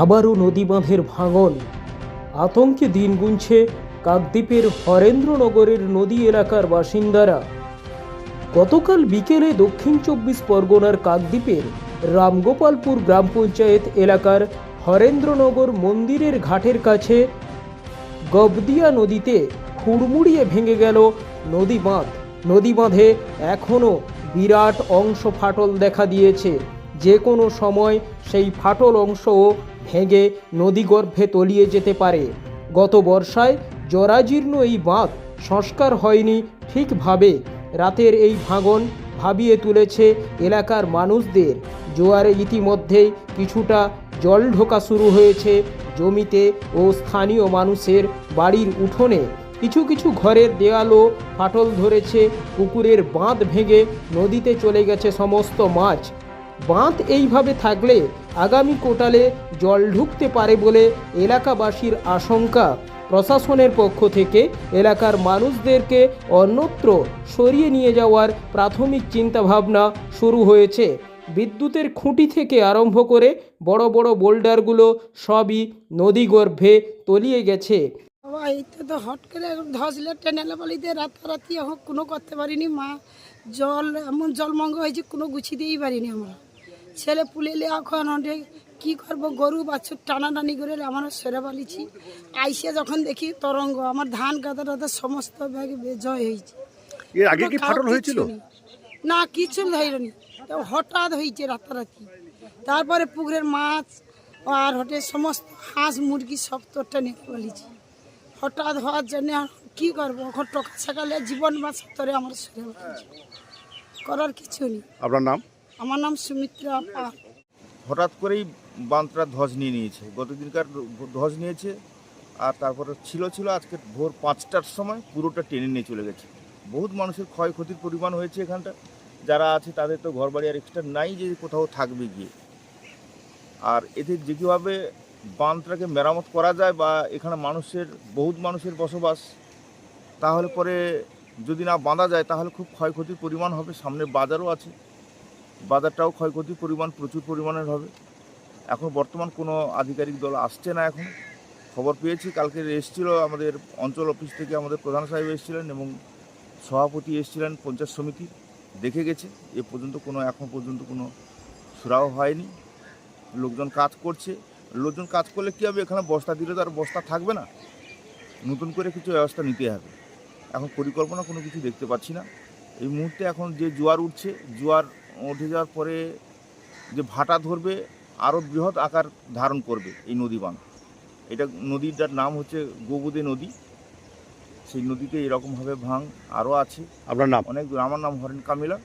আবারও নদী বাঁধের ভাঙন, আতঙ্কে দিন গুনছে কাকদ্বীপের হরেন্দ্রনগরের নদী এলাকার বাসিন্দারা। গতকাল বিকেলে দক্ষিণ ২৪ পরগনার কাকদ্বীপের রামগোপালপুর গ্রাম পঞ্চায়েত এলাকার হরেন্দ্রনগর মন্দিরের ঘাটের কাছে গবদিয়া নদীতে হুড়মুড়িয়ে ভেঙে গেল নদী বাঁধ। নদী বাঁধে এখনও বিরাট অংশ ফাটল দেখা দিয়েছে। যে কোনো সময় সেই ফাটল অংশও ভেঙে নদীগর্ভে তলিয়ে যেতে পারে। গত বর্ষায় জরাজীর্ণ এই বাঁধ সংস্কার হয়নি ঠিকভাবে। রাতের এই ভাঙন ভাবিয়ে তুলেছে এলাকার মানুষদের। জোয়ারে ইতিমধ্যেই কিছুটা জল ঢোকা শুরু হয়েছে জমিতে ও স্থানীয় মানুষের বাড়ির উঠোনে। কিছু কিছু ঘরের দেয়ালও ফাটল ধরেছে। পুকুরের বাঁধ ভেঙে নদীতে চলে গেছে সমস্ত মাছ। বাঁধ এইভাবে থাকলে আগামী কোটালে জল ঢুকতে পারে বলে এলাকাবাসীর আশঙ্কা। প্রশাসনের পক্ষ থেকে এলাকার মানুষদেরকে অন্যত্র সরিয়ে নিয়ে যাওয়ার প্রাথমিক চিন্তাভাবনা শুরু হয়েছে। বিদ্যুতের খুঁটি থেকে আরম্ভ করে বড় বড় বোল্ডারগুলো সবই নদীগর্ভে তলিয়ে গেছে। এইটা তো হট করে ধসলে টেনেলে বালিতে রাতারাতি এখন কোনো করতে পারিনি। মা জল এমন জলমঙ্গ হয়েছে কোনো গুছিতেই পারিনি। আমরা ছেলে পুলেলে এখন অনেক কী করবো, গরু বাছুর টানাটানি করে আমরা সেরে পালিছি। আইসে যখন দেখি তরঙ্গ, আমার ধান গাদা টাদা সমস্ত ব্যাগ জয় হয়েছে। এর আগে কি ফাটল হয়েছিল? না, কিছু হয়নি, হঠাৎ হয়েছে রাতারাতি। তারপরে পুকুরের মাছ আর হটে সমস্ত হাঁস মুরগি সব তো টেনে পালিছি। হঠাৎ হওয়ার জন্য কী করবো, এখন টাকা সকালে জীবন বাঁচাতে আমার সেরে পালিছি, করার কিছু নেই। আপনার নাম? আমার নাম সুমিত্রা পাল। হঠাৎ করেই বাঁধটা ধস নিয়ে নিয়েছে, গতদিনকার ধস নিয়েছে। আর তারপরে ছিল আজকে ভোর ৫টার সময় পুরোটা টেনে নিয়ে চলে গেছে। বহুত মানুষের ক্ষয়ক্ষতির পরিমাণ হয়েছে এখানটা। যারা আছে তাদের তো ঘরবাড়ি আর এক্সট্রা নাই যে কোথাও থাকবে গিয়ে। আর এতে যে কীভাবে বাঁধটাকে মেরামত করা যায় বা এখানে বহুত মানুষের বসবাস, তাহলে পরে যদি না বাঁধা যায় তাহলে খুব ক্ষয়ক্ষতির পরিমাণ হবে। সামনে বাজারও আছে, বাজারটাও ক্ষয়ক্ষতির পরিমাণ প্রচুর পরিমাণের হবে। এখন বর্তমান কোনো আধিকারিক দল আসছে না। এখন খবর পেয়েছি কালকে এসেছিল আমাদের অঞ্চল অফিস থেকে, আমাদের প্রধান সাহেব এসেছিলেন এবং সভাপতি এসেছিলেন পঞ্চায়েত সমিতি, দেখে গেছে। এখন পর্যন্ত কোনো সুরাও হয়নি। লোকজন কাজ করছে। লোকজন কাজ করলে কী হবে, এখানে বস্তা দিলে তো আর বস্তা থাকবে না, নতুন করে কিছু ব্যবস্থা নিতে হবে। এখন পরিকল্পনা কোনো কিছু দেখতে পাচ্ছি না এই মুহূর্তে। এখন যে জোয়ার উঠছে, জোয়ার উঠে যাওয়ার পরে যে ভাটা ধরবে, আরও বৃহৎ আকার ধারণ করবে এই নদী বাঁধ। এটা নদীটার নাম হচ্ছে গোবদে নদী। সেই নদীতে এরকমভাবে ভাঙ আরও আছে। আপনার নাম? আমার নাম হরেন কামিলা।